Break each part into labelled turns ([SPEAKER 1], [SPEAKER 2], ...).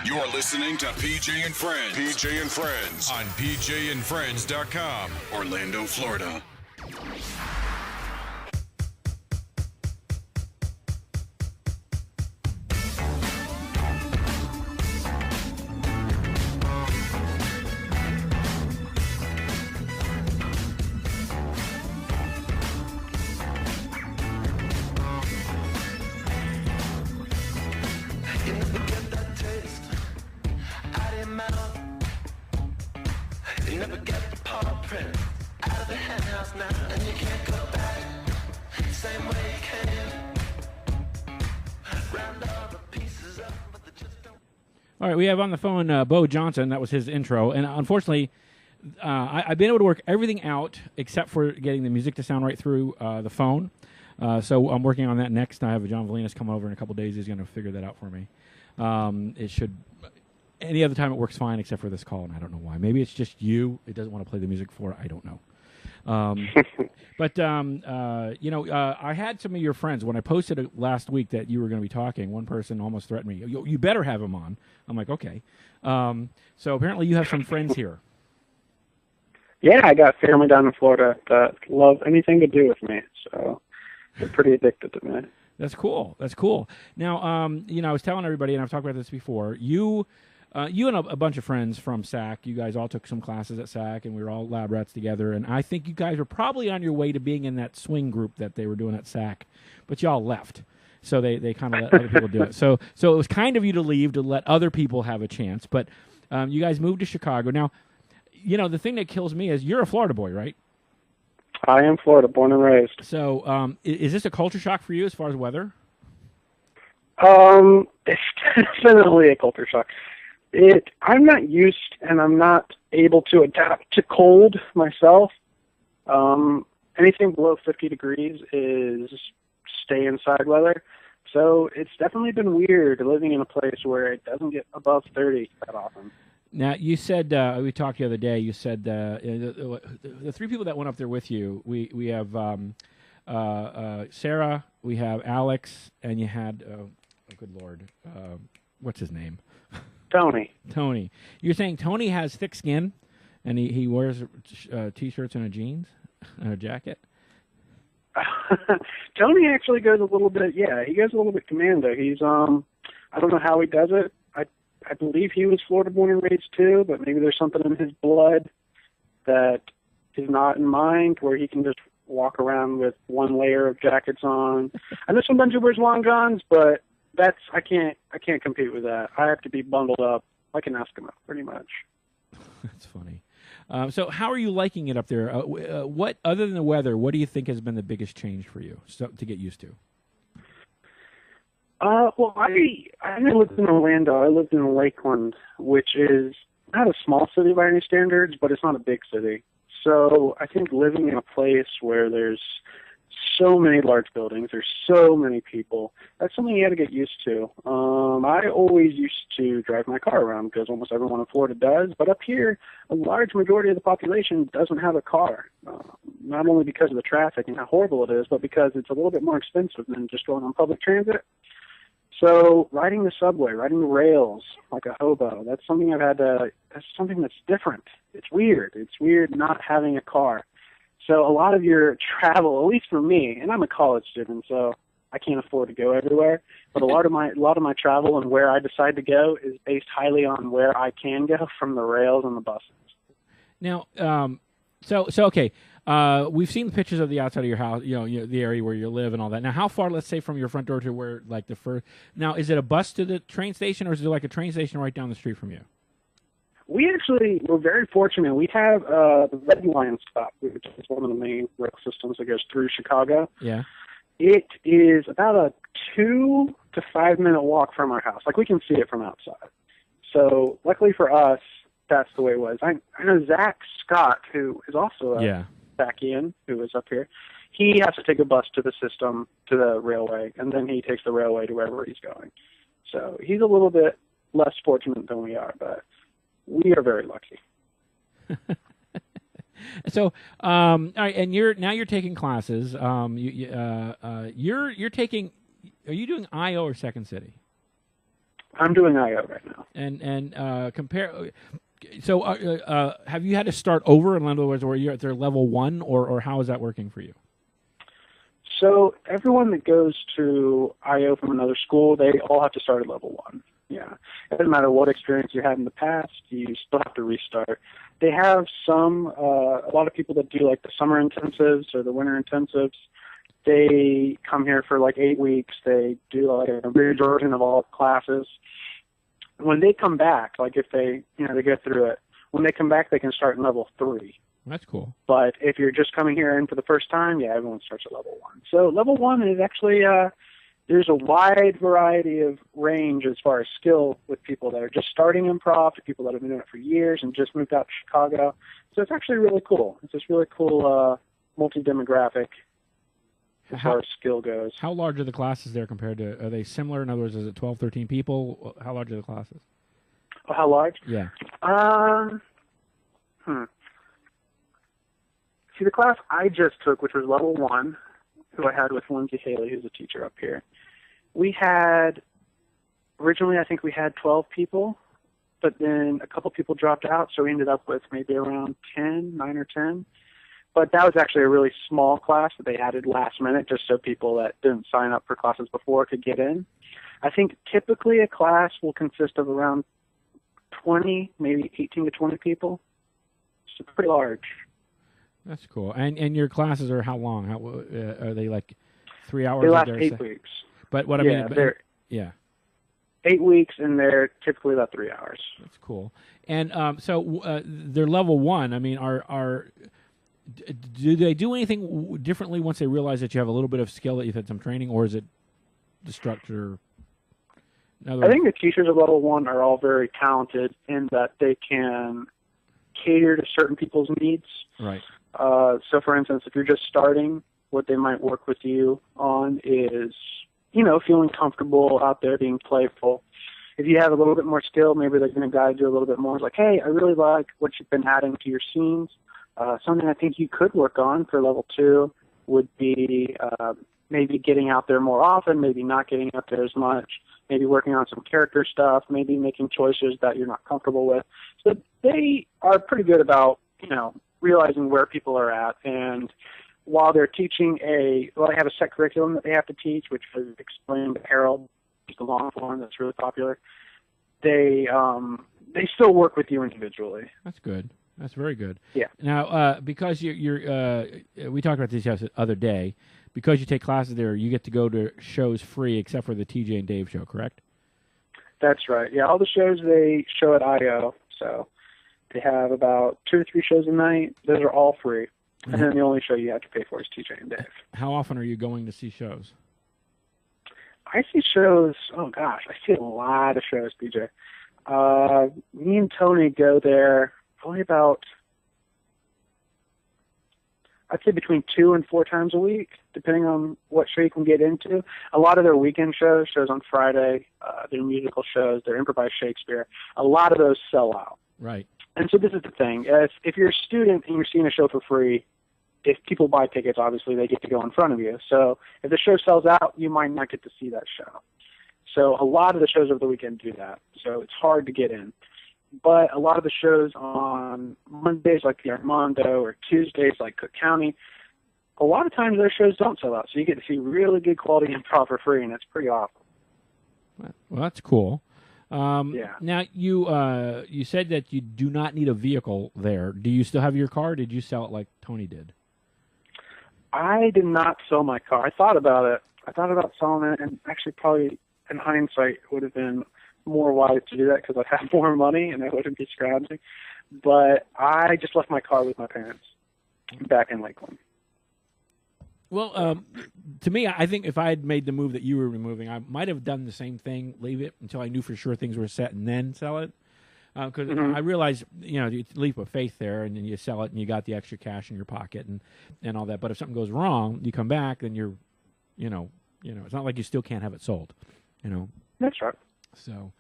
[SPEAKER 1] You're listening to PJ and Friends. PJ and Friends on PJandFriends.com, Orlando, Florida.
[SPEAKER 2] All right, we have on the phone Bo Johnson. That was his intro. And unfortunately, I've been able to work everything out except for getting the music to sound right through the phone. So I'm working on that next. I have John Valinas come over in a couple days. He's going to figure that out for me. It should... Any other time it works fine except for this call, and I don't know why. Maybe it's just you. It doesn't want to play the music for it. I don't know. But I had some of your friends. When I posted it last week that you were going to be talking, one person almost threatened me. You better have him on. I'm like, okay. So apparently you have some friends here.
[SPEAKER 3] Yeah, I got family down in Florida that love anything to do with me. So they're pretty addicted to me.
[SPEAKER 2] That's cool. That's cool. Now, I was telling everybody, and I've talked about this before, you and a bunch of friends from SAK, you guys all took some classes at SAK, and we were all lab rats together, and I think you guys were probably on your way to being in that swing group that they were doing at SAK, but y'all left. So they kind of let other people do it. So it was kind of you to leave to let other people have a chance, but you guys moved to Chicago. Now, the thing that kills me is you're a Florida boy, right?
[SPEAKER 3] I am Florida, born and raised.
[SPEAKER 2] So is this a culture shock for you as far as weather?
[SPEAKER 3] It's definitely a culture shock. I'm not used, and I'm not able to adapt to cold myself. Anything below 50 degrees is stay inside weather. So it's definitely been weird living in a place where it doesn't get above 30 that often.
[SPEAKER 2] Now, you said, we talked the other day, you said the three people that went up there with you, we have Sarah, we have Alex, and you had, oh good Lord, what's his name? Tony. You're saying Tony has thick skin, and he wears T-shirts and jeans and a jacket?
[SPEAKER 3] Tony actually goes a little bit, he goes a little bit commando. He's, I don't know how he does it. I believe he was Florida born and raised too, but maybe there's something in his blood that is not in mind where he can just walk around with one layer of jackets on. I know sometimes he wears long johns, but I can't compete with that. I have to be bundled up like an Eskimo, pretty much.
[SPEAKER 2] That's funny. So how are you liking it up there? What, other than the weather, what do you think has been the biggest change for you to get used to?
[SPEAKER 3] Well, I lived in Orlando. I lived in Lakeland, which is not a small city by any standards, but it's not a big city. So I think living in a place where there's so many large buildings, there's so many people, that's something you got to get used to. I always used to drive my car around because almost everyone in Florida does, but up here, a large majority of the population doesn't have a car, not only because of the traffic and how horrible it is, but because it's a little bit more expensive than just going on public transit. So riding the subway, riding the rails like a hobo, that's something that's something that's different. It's weird. It's weird not having a car. So a lot of your travel, at least for me, and I'm a college student, so I can't afford to go everywhere, but a lot of my travel and where I decide to go is based highly on where I can go from the rails and the buses. Now,
[SPEAKER 2] okay. We've seen the pictures of the outside of your house, the area where you live and all that. Now, how far, let's say, from your front door to where, like, the first... Now, is it a bus to the train station, or is it like a train station right down the street from you?
[SPEAKER 3] We're very fortunate. We have the Red Line stop, which is one of the main rail systems that goes through Chicago.
[SPEAKER 2] Yeah.
[SPEAKER 3] It is about a 2 to 5 minute walk from our house. Like, we can see it from outside. So, luckily for us, that's the way it was. I know Zach Scott, who is also a Zackian, who is up here, he has to take a bus to the system, to the railway, and then he takes the railway to wherever he's going. So he's a little bit less fortunate than we are, but we are very lucky.
[SPEAKER 2] So, all right, and you're taking classes. You're taking. Are you doing IO or Second City?
[SPEAKER 3] I'm doing IO right now.
[SPEAKER 2] And compare. So, have you had to start over? In other words, where you're at their level 1, or how is that working for you?
[SPEAKER 3] So everyone that goes to IO from another school, they all have to start at level 1. Yeah. It doesn't matter what experience you had in the past, you still have to restart. They have a lot of people that do like the summer intensives or the winter intensives. They come here for like 8 weeks. They do like a big version of all classes. When they come back, like if they get through it, when they come back, they can start in level 3.
[SPEAKER 2] That's cool.
[SPEAKER 3] But if you're just coming here in for the first time, yeah, everyone starts at level 1. So level 1 is actually, there's a wide variety of range as far as skill with people that are just starting improv to people that have been doing it for years and just moved out to Chicago. So it's actually really cool. It's this really cool multi-demographic as far as skill goes.
[SPEAKER 2] How large are the classes there compared to, are they similar? In other words, is it 12, 13 people? How large are the classes?
[SPEAKER 3] Oh, how large?
[SPEAKER 2] Yeah.
[SPEAKER 3] See, the class I just took, which was level 1, who I had with Lindsay Haley, who's a teacher up here, originally I think we had 12 people, but then a couple people dropped out, so we ended up with maybe around 9 or 10. But that was actually a really small class that they added last minute just so people that didn't sign up for classes before could get in. I think typically a class will consist of around 20, maybe 18 to 20 people. So pretty large.
[SPEAKER 2] That's cool. And your classes are how long? Are they like 3 hours?
[SPEAKER 3] They last 8 weeks.
[SPEAKER 2] But what I mean,
[SPEAKER 3] they're 8 weeks, and they're typically about 3 hours.
[SPEAKER 2] That's cool. And so they're level 1. I mean, do they do anything differently once they realize that you have a little bit of skill, that you've had some training, or is it the structure?
[SPEAKER 3] I think the teachers of level 1 are all very talented in that they can cater to certain people's needs.
[SPEAKER 2] Right.
[SPEAKER 3] So, for instance, if you're just starting, what they might work with you on is, feeling comfortable out there, being playful. If you have a little bit more skill, maybe they're going to guide you a little bit more. It's like, hey, I really like what you've been adding to your scenes. Something I think you could work on for level 2 would be maybe getting out there more often, maybe not getting out there as much, maybe working on some character stuff, maybe making choices that you're not comfortable with. So they are pretty good about, realizing where people are at. And while they're teaching they have a set curriculum that they have to teach, which is explained to Harold, the long form that's really popular. They still work with you individually.
[SPEAKER 2] That's good. That's very good.
[SPEAKER 3] Yeah.
[SPEAKER 2] Now, because you're we talked about this the other day, because you take classes there, you get to go to shows free, except for the TJ and Dave show, correct?
[SPEAKER 3] That's right. Yeah, all the shows they show at IO. So they have about 2 or 3 shows a night. Those are all free. And then the only show you have to pay for is TJ and Dave.
[SPEAKER 2] How often are you going to see shows?
[SPEAKER 3] I see shows, I see a lot of shows, BJ. Me and Tony go there probably about, I'd say between 2 and 4 times a week, depending on what show you can get into. A lot of their weekend shows on Friday, their musical shows, their improvised Shakespeare, a lot of those sell out.
[SPEAKER 2] Right.
[SPEAKER 3] And so this is the thing. If you're a student and you're seeing a show for free, if people buy tickets, obviously they get to go in front of you. So if the show sells out, you might not get to see that show. So a lot of the shows over the weekend do that. So it's hard to get in. But a lot of the shows on Mondays, like the Armando, or Tuesdays, like Cook County, a lot of times those shows don't sell out. So you get to see really good quality improv for free, and it's pretty awesome.
[SPEAKER 2] Well, that's cool.
[SPEAKER 3] Yeah.
[SPEAKER 2] Now, you said that you do not need a vehicle there. Do you still have your car, or did you sell it like Tony did?
[SPEAKER 3] I did not sell my car. I thought about it. I thought about selling it, and actually probably in hindsight it would have been more wise to do that because I'd have more money and I wouldn't be scrounging. But I just left my car with my parents back in Lakeland.
[SPEAKER 2] Well, to me, I think if I had made the move that you were moving, I might have done the same thing, leave it until I knew for sure things were set and then sell it. Because I realized, you leap of faith there, and then you sell it, and you got the extra cash in your pocket and all that. But if something goes wrong, you come back, then you're, it's not like you still can't have it sold,
[SPEAKER 3] That's right.
[SPEAKER 2] So,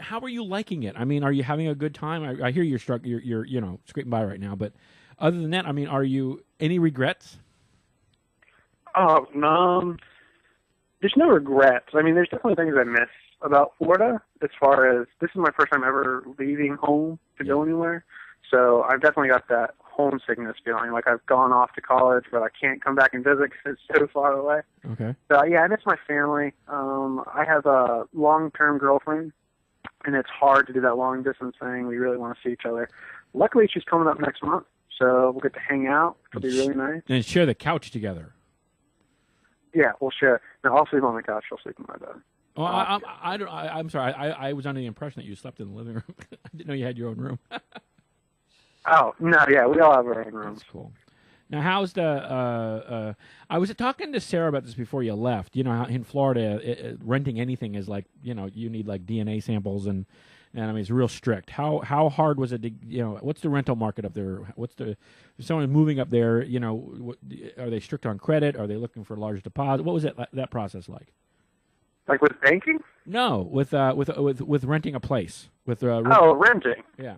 [SPEAKER 2] how are you liking it? I mean, are you having a good time? I hear you're scraping by right now, but other than that, I mean, are you any regrets?
[SPEAKER 3] Oh, no. there's no regrets. I mean, there's definitely things I miss about Florida as far as this is my first time ever leaving home to go anywhere. So I've definitely got that homesickness feeling, like I've gone off to college, but I can't come back and visit because it's so far away.
[SPEAKER 2] Okay.
[SPEAKER 3] So, yeah, I miss my family. I have a long-term girlfriend, and it's hard to do that long-distance thing. We really want to see each other. Luckily, she's coming up next month, so we'll get to hang out. It'll be really nice.
[SPEAKER 2] And share the couch together.
[SPEAKER 3] Yeah, we'll share. No, I'll sleep on the couch. She'll sleep in my bed.
[SPEAKER 2] Well, I'm sorry. I was under the impression that you slept in the living room. I didn't know you had your own room.
[SPEAKER 3] Oh, no, yeah, we all have our own rooms.
[SPEAKER 2] That's cool. Now, how's the? I was talking to Sarah about this before you left. You know, how in Florida, renting anything is like, you know, you need like DNA samples and I mean it's real strict. How hard was it to, you know, what's the rental market up there? If someone moving up there, you know, are they strict on credit? Are they looking for large deposit? What was that process like?
[SPEAKER 3] Like with banking?
[SPEAKER 2] No, with renting a place.
[SPEAKER 3] Renting.
[SPEAKER 2] Yeah.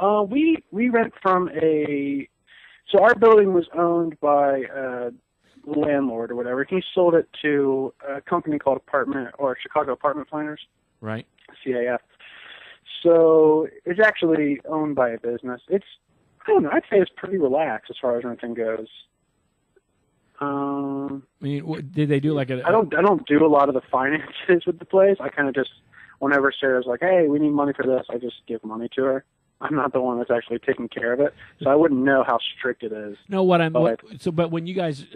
[SPEAKER 3] We rent from so our building was owned by a landlord or whatever. He sold it to a company called Chicago Apartment Planners.
[SPEAKER 2] Right.
[SPEAKER 3] CAF. So it's actually owned by a business. I don't know, I'd say it's pretty relaxed as far as renting goes.
[SPEAKER 2] I mean, did they do like
[SPEAKER 3] I don't do a lot of the finances with the place. I kind of just, whenever Sarah's like, hey, we need money for this, I just give money to her. I'm not the one that's actually taking care of it, so I wouldn't know how strict it is.
[SPEAKER 2] No, but when you guys,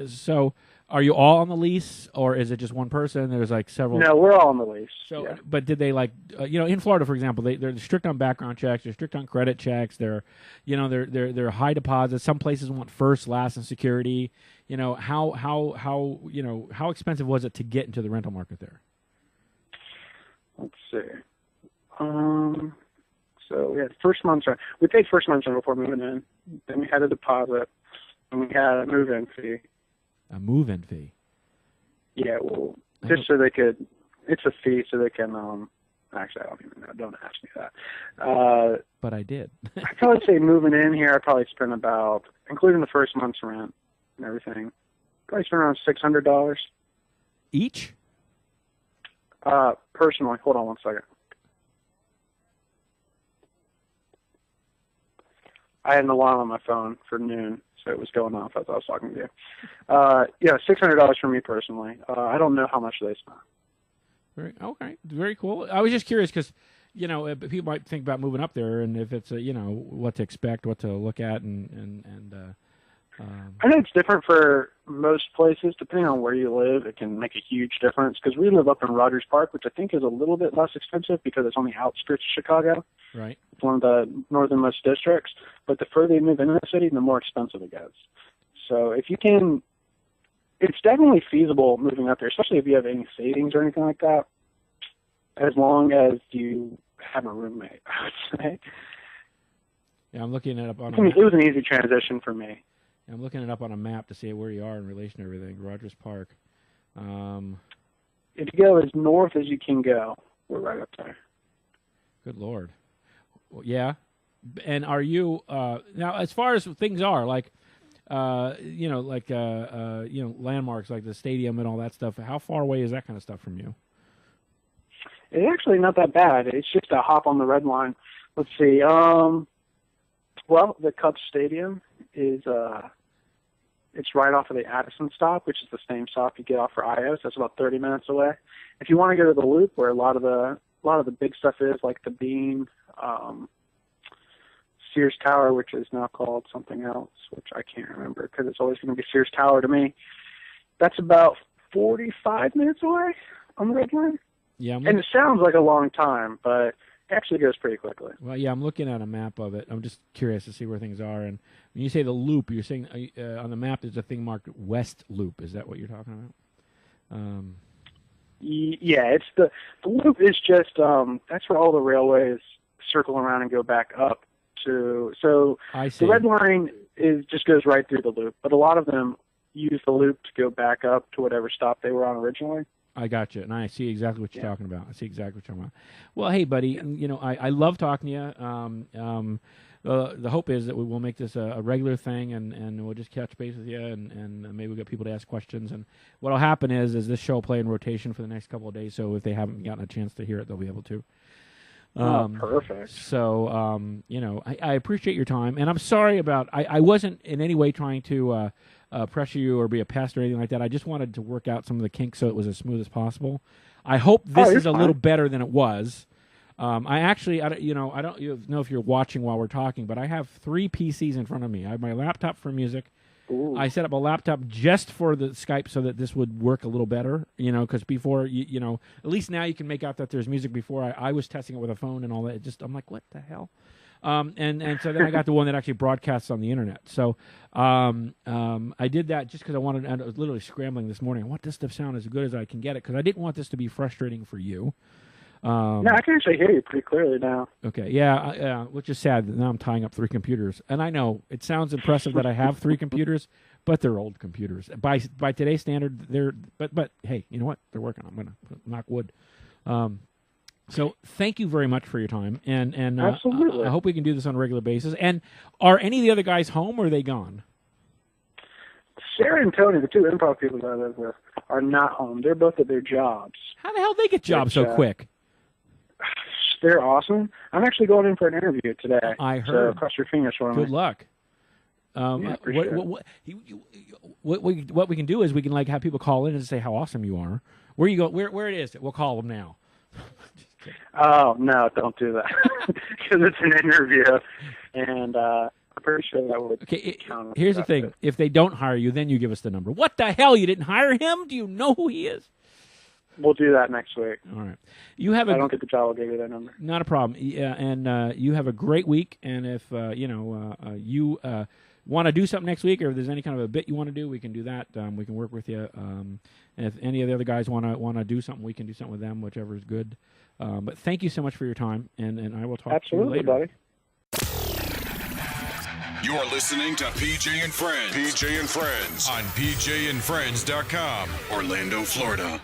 [SPEAKER 2] are you all on the lease, or is it just one person? There's like several.
[SPEAKER 3] No, we're all on the lease.
[SPEAKER 2] So,
[SPEAKER 3] yeah.
[SPEAKER 2] But did they like, you know, in Florida, for example, they're strict on background checks, they're strict on credit checks, they're high deposits. Some places want first, last, and security. You know, how expensive was it to get into the rental market there?
[SPEAKER 3] Let's see. So we had first month's rent. We paid first month's rent before moving in. Then we had a deposit, and we had a move-in fee.
[SPEAKER 2] A move-in fee? Yeah,
[SPEAKER 3] well, just so they could. It's a fee so they can. Actually, I don't even know. Don't ask me that.
[SPEAKER 2] But I did.
[SPEAKER 3] I'd probably say moving in here, I probably spent about, including the first month's rent and everything, probably spent around $600
[SPEAKER 2] each.
[SPEAKER 3] Personally, hold on one second. I had an alarm on my phone for noon, so it was going off as I was talking to you. Yeah, $600 for me personally. I don't know how much they spent.
[SPEAKER 2] Very cool. I was just curious because, you know, people might think about moving up there, and if it's you know, what to expect, what to look at, and
[SPEAKER 3] I know it's different for most places. Depending on where you live, it can make a huge difference. Because we live up in Rogers Park, which I think is a little bit less expensive because it's on the outskirts of Chicago.
[SPEAKER 2] Right.
[SPEAKER 3] It's one of the northernmost districts. But the further you move into the city, the more expensive it gets. So if you can, it's definitely feasible moving up there, especially if you have any savings or anything like that, as long as you have a roommate, I would say.
[SPEAKER 2] Yeah, I'm looking it up on
[SPEAKER 3] it was an easy transition for me.
[SPEAKER 2] I'm looking it up on a map to see where you are in relation to everything. Rogers Park.
[SPEAKER 3] If you go as north as you can go, we're right up there.
[SPEAKER 2] Good Lord. Well, yeah. And are you now? As far as things are, like you know, landmarks like the stadium and all that stuff. How far away is that kind of stuff from you?
[SPEAKER 3] It's actually not that bad. It's just a hop on the red line. Let's see. Well, the Cubs Stadium is it's right off of the Addison stop, which is the same stop you get off for IO. So that's about 30 minutes away. If you want to go to the Loop, where a lot of the big stuff is, like the Bean, Sears Tower, which is now called something else, which I can't remember because it's always going to be Sears Tower to me. That's about 45 minutes away on the red line.
[SPEAKER 2] Yeah,
[SPEAKER 3] and it sounds like a long time, but it actually goes pretty quickly.
[SPEAKER 2] Well, yeah, I'm looking at a map of it. I'm just curious to see where things are. And when you say the Loop, you're saying on the map there's a thing marked West Loop. Is that what you're talking about?
[SPEAKER 3] Yeah, it's the Loop is just that's where all the railways circle around and go back up to. So the red line just goes right through the Loop, but a lot of them use the Loop to go back up to whatever stop they were on originally.
[SPEAKER 2] I got you, and I see exactly what you're talking about. I see exactly what you're talking about. Well, hey, buddy, you know, I love talking to you. the hope is that we will make this a regular thing, and we'll just catch base with you, and maybe we'll get people to ask questions. And what'll happen is this show will play in rotation for the next couple of days, so if they haven't gotten a chance to hear it, they'll be able to.
[SPEAKER 3] Perfect.
[SPEAKER 2] So, I appreciate your time, and I'm sorry about, I wasn't in any way trying to pressure you or be a pest or anything like that. I just wanted to work out some of the kinks so it was as smooth as possible. I hope this is a little better than it was. I don't know if you're watching while we're talking, but I have 3 PCs in front of me. I have my laptop for music.
[SPEAKER 3] Ooh.
[SPEAKER 2] I set up a laptop just for the Skype so that this would work a little better, because before, at least now you can make out that there's music. Before I was testing it with a phone and all that. I'm like, what the hell? And so then I got the one that actually broadcasts on the internet. So I did that just because I was literally scrambling this morning. I want this to sound as good as I can get it because I didn't want this to be frustrating for you.
[SPEAKER 3] No, I can actually hear you pretty clearly now.
[SPEAKER 2] Okay, yeah, which is sad that now I'm tying up 3 computers. And I know it sounds impressive that I have 3 computers, but they're old computers. By today's standard, but hey, you know what? They're working. I'm going to knock wood. So thank you very much for your time, and
[SPEAKER 3] Absolutely.
[SPEAKER 2] I hope we can do this on a regular basis. And are any of the other guys home, or are they gone?
[SPEAKER 3] Sarah and Tony, the 2 improv people that I live with, are not home. They're both at their jobs.
[SPEAKER 2] How the hell did they get jobs so quick?
[SPEAKER 3] They're awesome. I'm actually going in for an interview today.
[SPEAKER 2] I heard.
[SPEAKER 3] So cross your fingers for me.
[SPEAKER 2] Good luck. What we can do is we can have people call in and say how awesome you are. Where you go? Where it is? We'll call them now.
[SPEAKER 3] Oh no! Don't do that because it's an interview, and I'm pretty sure that would.
[SPEAKER 2] Okay. Here's the thing: if they don't hire you, then you give us the number. What the hell? You didn't hire him? Do you know who he is?
[SPEAKER 3] We'll do that next week.
[SPEAKER 2] All right. You have.
[SPEAKER 3] I don't get the job. I'll give you that number.
[SPEAKER 2] Not a problem. Yeah, and you have a great week. And if you want to do something next week, or if there's any kind of a bit you want to do, we can do that. We can work with you. And if any of the other guys want to do something, we can do something with them, whichever is good. But thank you so much for your time, and I will talk to you later.
[SPEAKER 3] Absolutely, buddy.
[SPEAKER 1] You're listening to PJ and Friends. PJ and Friends on PJandFriends.com, Orlando, Florida.